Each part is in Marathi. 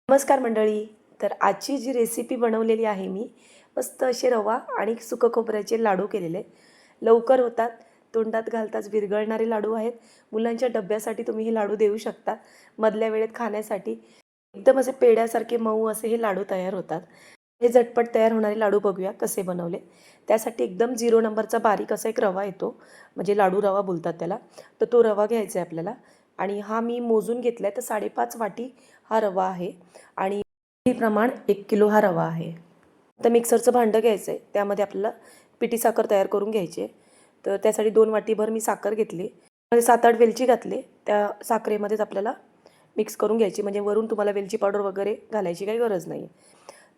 नमस्कार मंडळी. तर आजची जी रेसिपी बनवलेली आहे मी, मस्त असे रवा आणि सुकं खोबऱ्याचे लाडू केलेले. लवकर होतात, तोंडात घालताच विरघळणारे लाडू आहेत. मुलांच्या डब्यासाठी तुम्ही हे लाडू देऊ शकता. मधल्या वेळेत खाण्यासाठी एकदम असे पेड्यासारखे मऊ असे हे लाडू तयार होतात. हे झटपट तयार होणारे लाडू बघूया कसे बनवले. त्यासाठी एकदम 0 नंबरचा बारीक असा एक रवा येतो, म्हणजे लाडू रवा बोलतात त्याला. तर तो रवा घ्यायचा आहे आपल्याला आणि हा मी मोजून घेतला आहे, तर 5.5 वाटी हा रवा आहे आणि प्रमाण 1 किलो हा रवा आहे. तर मिक्सरचं भांडं घ्यायचं आहे, त्यामध्ये आपल्याला पिठी साखर तयार करून घ्यायची आहे. तर त्यासाठी 2 वाटीभर मी साखर घेतली, 7-8 वेलची घातली. त्या साखरेमध्येच आपल्याला मिक्स करून घ्यायची, म्हणजे वरून तुम्हाला वेलची पावडर वगैरे घालायची काही गरज नाही.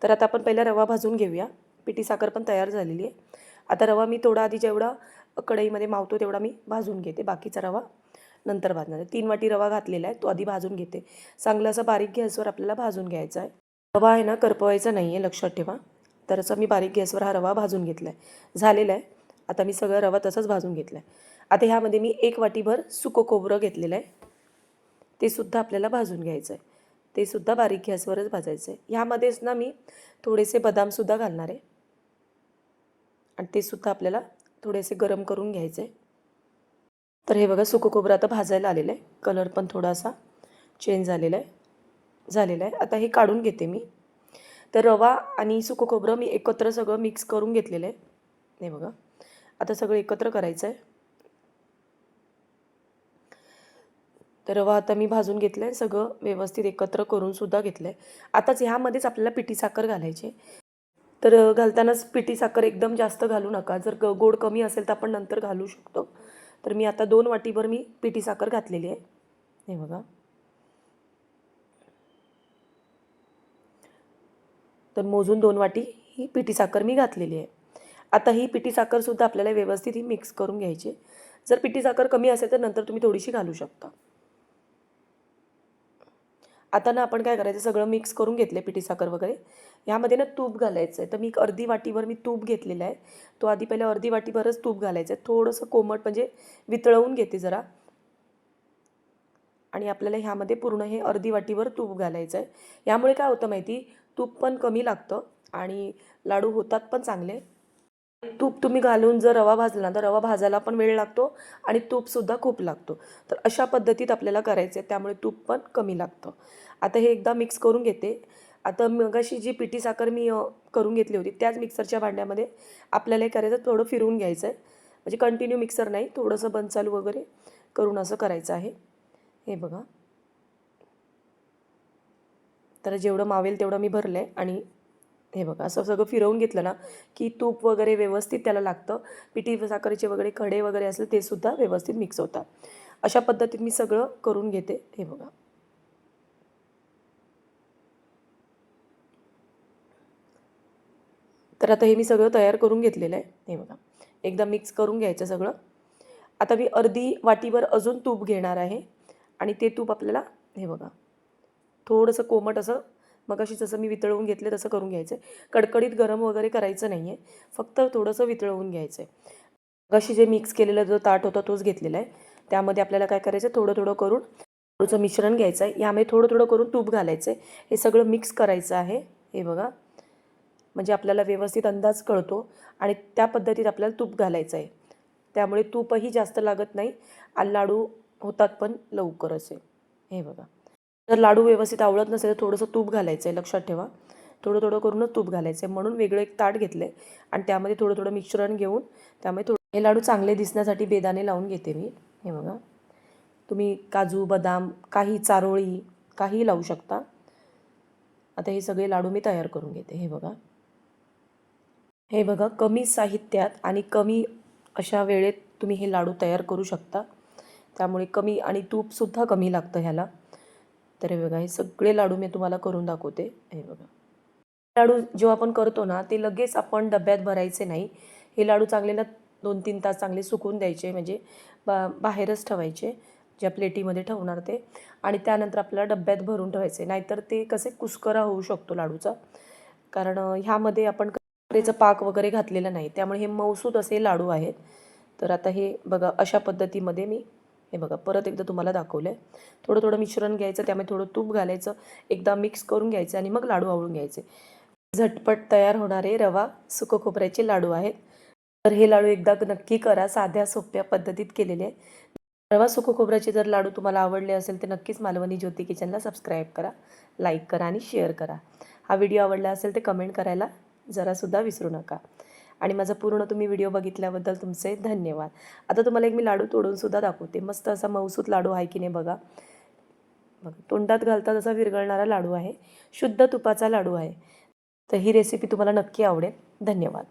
तर आता आपण पहिला रवा भाजून घेऊया. पिठी साखर पण तयार झालेली आहे. आता रवा मी थोडा आधी जेवढा कढईमध्ये मावतो तेवढा मी भाजून घेते, बाकीचा रवा नंतर भाजणार आहे. 3 वाटी रवा घातलेला आहे, तो आधी भाजून घेते. चांगलं असं बारीक गॅसवर आपल्याला भाजून घ्यायचा आहे. रवा आहे ना करपवायचा नाही आहे, लक्षात ठेवा. तर असं मी बारीक गॅसवर हा रवा भाजून घेतला आहे. झालेला आहे. आता मी सगळं रवा तसंच भाजून घेतला आहे. आता ह्यामध्ये मी 1 वाटीभर सुकं खोबरं घेतलेलं आहे. ते सुद्धा आपल्याला भाजून घ्यायचं आहे. ते सुद्धा बारीक गॅसवरच भाजायचं आहे. ह्यामध्येच ना मी थोडेसे बदामसुद्धा घालणार आहे आणि ते सुद्धा आपल्याला थोडेसे गरम करून घ्यायचे. तर हे बघा सुकं खोबरं आता भाजायला आलेलं आहे. कलर पण थोडासा चेंज झालेला आहे. आता हे काढून घेते मी. तर रवा आणि सुकं खोबरं मी एकत्र सगळं मिक्स करून घेतलेलं आहे. हे बघा. आता सगळं एकत्र करायचं आहे. तर रवा आता मी भाजून घेतलं आहे, सगळं व्यवस्थित एकत्र करून सुद्धा घेतलं आहे. आताच ह्यामध्येच आपल्याला पिठी साखर घालायची. तर घालतानाच पिठी साखर एकदम जास्त घालू नका. जर गोड कमी असेल तर आपण नंतर घालू शकतो. तर मी आता 2 वाटीभर मी पिठी साखर घातलेली आहे. हे बघा. तर मोजून 2 वाटी ही पिठी साखर मी घातलेली आहे. आता ही पिठी साखरसुद्धा आपल्याला व्यवस्थित ही मिक्स करून घ्यायची. जर पिठी साखर कमी असेल तर नंतर तुम्ही थोडीशी घालू शकता. आता ना आपण काय करायचं, सगळं मिक्स करून घेतले पिठी साखर वगैरे. ह्यामध्ये ना तूप घालायचं आहे. तर मी 1/2 वाटीभर मी तूप घेतलेलं आहे. तो आधी पहिला 1/2 वाटीभरच तूप घालायचं आहे. थोडंसं कोमट म्हणजे वितळवून घेते जरा आणि आपल्याला ह्यामध्ये पूर्ण हे 1/2 वाटीभर तूप घालायचं आहे. यामुळे काय होतं माहिती, तूप पण कमी लागतं आणि लाडू होतात पण चांगले. तूप तुम्ही घालून जर रवा भाजला तर रवा भाजायला पण वेळ लागतो आणि तूपसुद्धा खूप लागतो. तर अशा पद्धतीत आपल्याला करायचं आहे, त्यामुळे तूप पण कमी लागतं. आता हे एकदा मिक्स करून घेते. आता मगाशी जी पिठी साखर मी करून घेतली होती त्याच मिक्सरच्या भांड्यामध्ये आपल्याला हे करायचं, थोडं फिरवून घ्यायचं आहे. म्हणजे कंटिन्यू मिक्सर नाही, थोडंसं बंद चालू वगैरे करून असं करायचं आहे. हे बघा. तर जेवढं मावेल तेवढं मी भरलं आहे आणि हे बघा असं सगळं फिरवून घेतलं ना की तूप वगैरे व्यवस्थित त्याला लागतं. पिठी साखरेचे वगैरे खडे वगैरे असेल ते सुद्धा व्यवस्थित मिक्स होतात. अशा पद्धतीत मी सगळं करून घेते. हे बघा. तर आता हे मी सगळं तयार करून घेतलेलं आहे. हे बघा. एकदा मिक्स करून घ्यायचं सगळं. आता मी 1/2 वाटीभर अजून तूप घेणार आहे आणि ते तूप आपल्याला हे बघा थोडंसं कोमट असं मगाशी जसं मी वितळवून घेतलं तसं करून घ्यायचं आहे. कडकडीत गरम वगैरे करायचं नाही आहे. फक्त थोडंसं वितळवून घ्यायचं आहे. मगाशी जे मिक्स केलेला जो ताट होता तोच घेतलेला आहे. त्यामध्ये आपल्याला काय करायचं, थोडं थोडं करून लाडूचं मिश्रण घ्यायचं आहे. यामध्ये थोडं थोडं करून तूप घालायचं आहे. हे सगळं मिक्स करायचं आहे. हे बघा. म्हणजे आपल्याला व्यवस्थित अंदाज कळतो आणि त्या पद्धतीत आपल्याला तूप घालायचं आहे. त्यामुळे तूपही जास्त लागत नाही आणि लाडू होतात पण लवकर असे. हे बघा. जर लाडू व्यवस्थित आवळत नसेल तर थोडंसं तूप घालायचं आहे, लक्षात ठेवा. थोडं थोडं करूनच तूप घालायचं आहे. म्हणून वेगळं एक ताट घेतलं आहे आणि त्यामध्ये थोडं थोडं मिश्रण घेऊन त्यामध्ये थोडं हे लाडू चांगले दिसण्यासाठी बेदाणे लावून घेते मी. हे बघा. तुम्ही काजू, बदाम, काही चारोळी काहीही लावू शकता. आता हे सगळे लाडू मी तयार करून घेते. हे बघा. हे बघा, कमी साहित्यात आणि कमी अशा वेळेत तुम्ही हे लाडू तयार करू शकता. त्यामुळे कमी आणि तूपसुद्धा कमी लागतं ह्याला. तर हे बघा, हे सगळे लाडू मी तुम्हाला करून दाखवते. हे बघा. लाडू जेव्हा आपण करतो ना ते लगेच आपण डब्यात भरायचे नाही. हे लाडू चांगले ना 2-3 तास चांगले सुकून द्यायचे, म्हणजे बाहेरच ठेवायचे, ज्या प्लेटीमध्ये ठेवणार ते, आणि त्यानंतर आपल्याला डब्यात भरून ठेवायचे. नाहीतर ते कसे कुस्करा होऊ शकतो लाडूचा, कारण ह्यामध्ये आपण साखरेचा पाक वगैरे घातलेला नाही, त्यामुळे हे मऊसूत असे लाडू आहेत. तर आता हे बघा अशा पद्धतीमध्ये मी हे बघा परत एकदा तुम्हाला दाखवलं आहे. थोडं थोडं मिश्रण घ्यायचं, त्यामध्ये थोडं तूप घालायचं, एकदा मिक्स करून घ्यायचं आणि मग लाडू आवळून घ्यायचे. झटपट तयार होणारे रवा सुकं खोबऱ्याचे लाडू आहेत. तर हे लाडू एकदा नक्की करा. साध्या सोप्या पद्धतीत केलेले आहे. रवा सुकं खोबऱ्याचे जर लाडू तुम्हाला आवडले असेल तर नक्कीच मालवणी ज्योती किचनला सबस्क्राईब करा, लाईक करा आणि शेअर करा. हा व्हिडिओ आवडला असेल तर कमेंट करायला जरासुद्धा विसरू नका. आणि माझा पूर्ण तुम्ही व्हिडिओ बघितल्याबद्दल तुमचे धन्यवाद. आता तुम्हाला एक मी लाडू तोडूनसुद्धा दाखवते. मस्त असा मऊसूत लाडू आहे की नाही बघा. बघा तोंडात घालता जसा विरघळणारा लाडू आहे. शुद्ध तुपाचा लाडू आहे. तर ही रेसिपी तुम्हाला नक्की आवडेल. धन्यवाद.